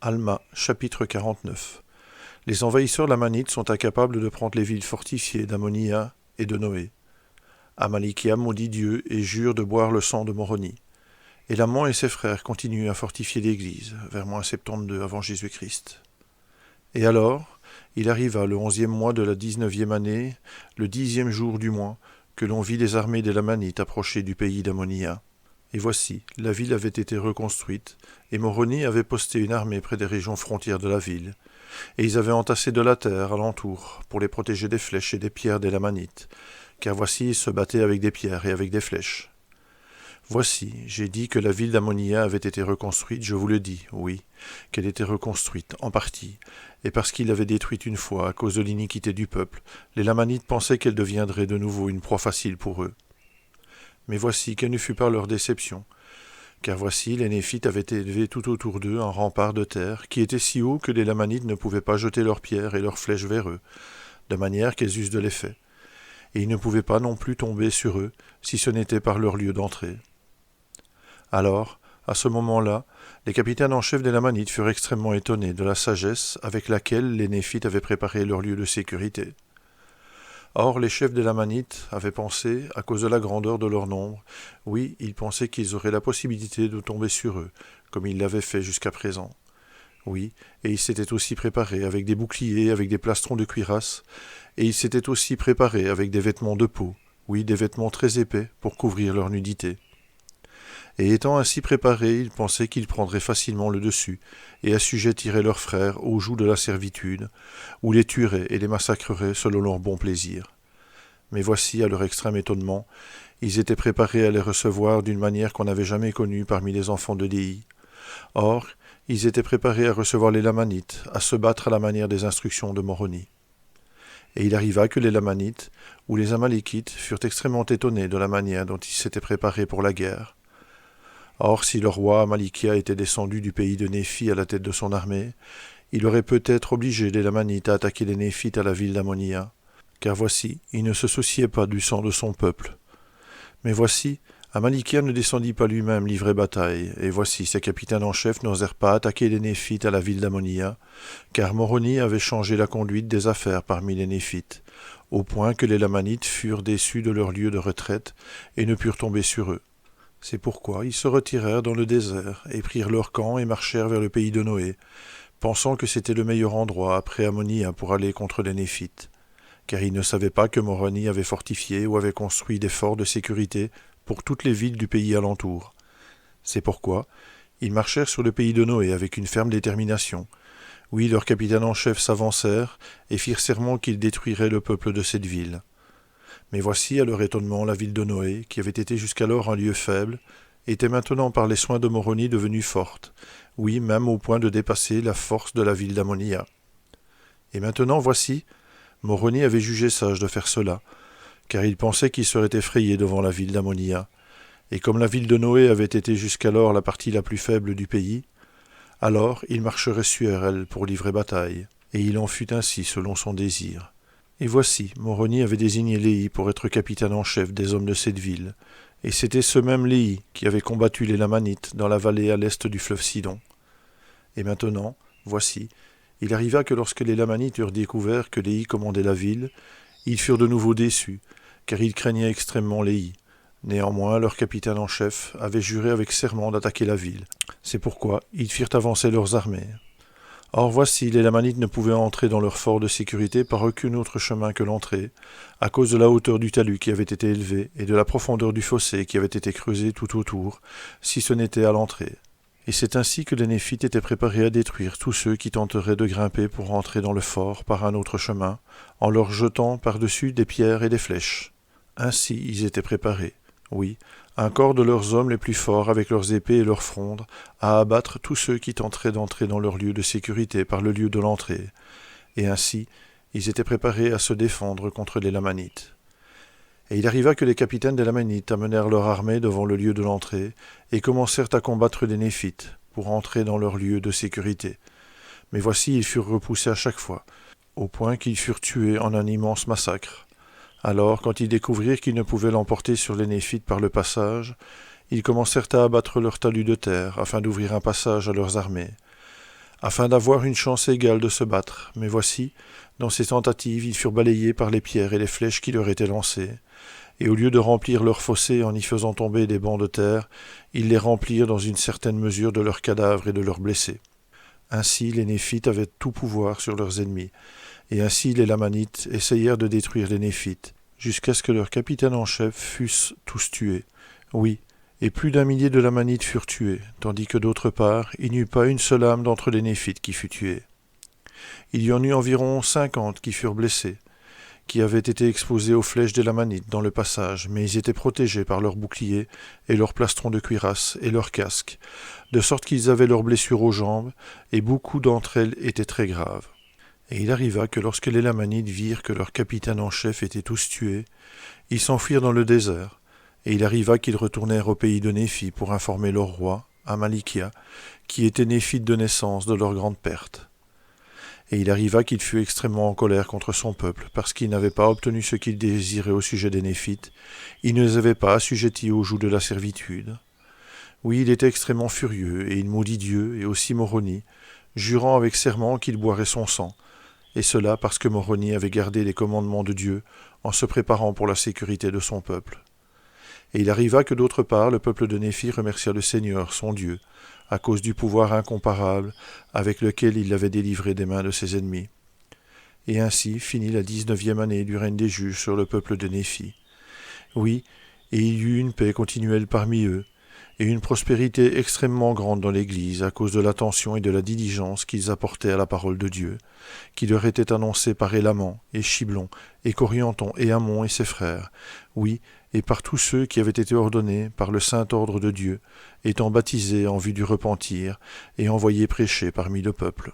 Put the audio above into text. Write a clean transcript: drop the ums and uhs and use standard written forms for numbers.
Alma, chapitre 49. Les envahisseurs lamanites sont incapables de prendre les villes fortifiées d'Ammonia et de Noé. Amalikia maudit Dieu et jure de boire le sang de Moroni. Et Laman et ses frères continuent à fortifier l'Église, vers -72 avant Jésus-Christ. Et alors, il arriva le 11e mois de la 19e année, le 10e jour du mois, que l'on vit les armées des Lamanites approcher du pays d'Ammonia. Et voici, la ville avait été reconstruite, et Moroni avait posté une armée près des régions frontières de la ville, et ils avaient entassé de la terre alentour, pour les protéger des flèches et des pierres des Lamanites, car voici, ils se battaient avec des pierres et avec des flèches. Voici, j'ai dit que la ville d'Ammonia avait été reconstruite, je vous le dis, oui, qu'elle était reconstruite, en partie, et parce qu'il l'avait détruite une fois à cause de l'iniquité du peuple, les Lamanites pensaient qu'elle deviendrait de nouveau une proie facile pour eux. Mais voici, quelle ne fut pas leur déception, car voici, les Néphites avaient élevé tout autour d'eux un rempart de terre, qui était si haut que les Lamanites ne pouvaient pas jeter leurs pierres et leurs flèches vers eux, de manière qu'elles eussent de l'effet. Et ils ne pouvaient pas non plus tomber sur eux, si ce n'était par leur lieu d'entrée. Alors, à ce moment-là, les capitaines en chef des Lamanites furent extrêmement étonnés de la sagesse avec laquelle les Néphites avaient préparé leur lieu de sécurité. Or, les chefs des Lamanites avaient pensé, à cause de la grandeur de leur nombre, oui, ils pensaient qu'ils auraient la possibilité de tomber sur eux, comme ils l'avaient fait jusqu'à présent. Oui, et ils s'étaient aussi préparés avec des boucliers, avec des plastrons de cuirasse, et ils s'étaient aussi préparés avec des vêtements de peau, oui, des vêtements très épais pour couvrir leur nudité. Et étant ainsi préparés, ils pensaient qu'ils prendraient facilement le dessus, et assujettiraient leurs frères au joug de la servitude, ou les tueraient et les massacreraient selon leur bon plaisir. Mais voici, à leur extrême étonnement, ils étaient préparés à les recevoir d'une manière qu'on n'avait jamais connue parmi les enfants de Léhi. Or, ils étaient préparés à recevoir les Lamanites, à se battre à la manière des instructions de Moroni. Et il arriva que les Lamanites, ou les Amalekites, furent extrêmement étonnés de la manière dont ils s'étaient préparés pour la guerre. Or, si le roi Amalikia était descendu du pays de Néphi à la tête de son armée, il aurait peut-être obligé les Lamanites à attaquer les Néphites à la ville d'Ammonia, car voici, il ne se souciait pas du sang de son peuple. Mais voici, Amalikia ne descendit pas lui-même livrer bataille, et voici, ses capitaines en chef n'osèrent pas attaquer les Néphites à la ville d'Ammonia, car Moroni avait changé la conduite des affaires parmi les Néphites, au point que les Lamanites furent déçus de leur lieu de retraite et ne purent tomber sur eux. C'est pourquoi ils se retirèrent dans le désert et prirent leur camp et marchèrent vers le pays de Noé, pensant que c'était le meilleur endroit après Ammonia pour aller contre les Néphites, car ils ne savaient pas que Moroni avait fortifié ou avait construit des forts de sécurité pour toutes les villes du pays alentour. C'est pourquoi ils marchèrent sur le pays de Noé avec une ferme détermination. Oui, leurs capitaines en chef s'avancèrent et firent serment qu'ils détruiraient le peuple de cette ville. Mais voici, à leur étonnement, la ville de Noé, qui avait été jusqu'alors un lieu faible, était maintenant par les soins de Moroni devenue forte, oui, même au point de dépasser la force de la ville d'Ammonia. Et maintenant, voici, Moroni avait jugé sage de faire cela, car il pensait qu'il serait effrayé devant la ville d'Ammonia, et comme la ville de Noé avait été jusqu'alors la partie la plus faible du pays, alors il marcherait sur elle pour livrer bataille, et il en fut ainsi selon son désir. Et voici, Moroni avait désigné Léhi pour être capitaine en chef des hommes de cette ville, et c'était ce même Léhi qui avait combattu les Lamanites dans la vallée à l'est du fleuve Sidon. Et maintenant, voici, il arriva que lorsque les Lamanites eurent découvert que Léhi commandait la ville, ils furent de nouveau déçus, car ils craignaient extrêmement Léhi. Néanmoins, leur capitaine en chef avait juré avec serment d'attaquer la ville. C'est pourquoi ils firent avancer leurs armées. Or voici, les Lamanites ne pouvaient entrer dans leur fort de sécurité par aucun autre chemin que l'entrée, à cause de la hauteur du talus qui avait été élevé et de la profondeur du fossé qui avait été creusé tout autour, si ce n'était à l'entrée. Et c'est ainsi que les Néphites étaient préparés à détruire tous ceux qui tenteraient de grimper pour entrer dans le fort par un autre chemin, en leur jetant par-dessus des pierres et des flèches. Ainsi ils étaient préparés, oui, un corps de leurs hommes les plus forts avec leurs épées et leurs frondes, à abattre tous ceux qui tenteraient d'entrer dans leur lieu de sécurité par le lieu de l'entrée. Et ainsi, ils étaient préparés à se défendre contre les Lamanites. Et il arriva que les capitaines des Lamanites amenèrent leur armée devant le lieu de l'entrée, et commencèrent à combattre les Néphites, pour entrer dans leur lieu de sécurité. Mais voici, ils furent repoussés à chaque fois, au point qu'ils furent tués en un immense massacre. Alors, quand ils découvrirent qu'ils ne pouvaient l'emporter sur les Néphites par le passage, ils commencèrent à abattre leurs talus de terre, afin d'ouvrir un passage à leurs armées. afin d'avoir une chance égale de se battre. Mais voici, dans ces tentatives, ils furent balayés par les pierres et les flèches qui leur étaient lancées. Et au lieu de remplir leurs fossés en y faisant tomber des bancs de terre, ils les remplirent dans une certaine mesure de leurs cadavres et de leurs blessés. Ainsi les Néphites avaient tout pouvoir sur leurs ennemis, et ainsi les Lamanites essayèrent de détruire les Néphites, jusqu'à ce que leurs capitaines en chef fussent tous tués. Oui, et plus d'1 millier de Lamanites furent tués, tandis que d'autre part, il n'y eut pas une seule âme d'entre les Néphites qui fut tuée. Il y en eut environ 50 qui furent blessés, qui avaient été exposés aux flèches des Lamanites dans le passage, mais ils étaient protégés par leurs boucliers et leurs plastrons de cuirasse et leurs casques, de sorte qu'ils avaient leurs blessures aux jambes, et beaucoup d'entre elles étaient très graves. Et il arriva que lorsque les Lamanites virent que leurs capitaines en chef étaient tous tués, ils s'enfuirent dans le désert, et il arriva qu'ils retournèrent au pays de Néphi pour informer leur roi, Amalikia, qui était néphite de naissance de leur grande perte. Et il arriva qu'il fut extrêmement en colère contre son peuple, parce qu'il n'avait pas obtenu ce qu'il désirait au sujet des Néphites, il ne les avait pas assujettis au joug de la servitude. Oui, il était extrêmement furieux, et il maudit Dieu, et aussi Moroni, jurant avec serment qu'il boirait son sang, et cela parce que Moroni avait gardé les commandements de Dieu en se préparant pour la sécurité de son peuple. Et il arriva que d'autre part le peuple de Néphi remercia le Seigneur, son Dieu, à cause du pouvoir incomparable avec lequel il l'avait délivré des mains de ses ennemis. Et ainsi finit la 19e année du règne des juges sur le peuple de Néphi. Oui, et il y eut une paix continuelle parmi eux, et une prospérité extrêmement grande dans l'Église à cause de l'attention et de la diligence qu'ils apportaient à la parole de Dieu, qui leur était annoncée par Élaman, et Chiblon, et Corianton, et Amon et ses frères, oui, et par tous ceux qui avaient été ordonnés par le saint ordre de Dieu, étant baptisés en vue du repentir, et envoyés prêcher parmi le peuple.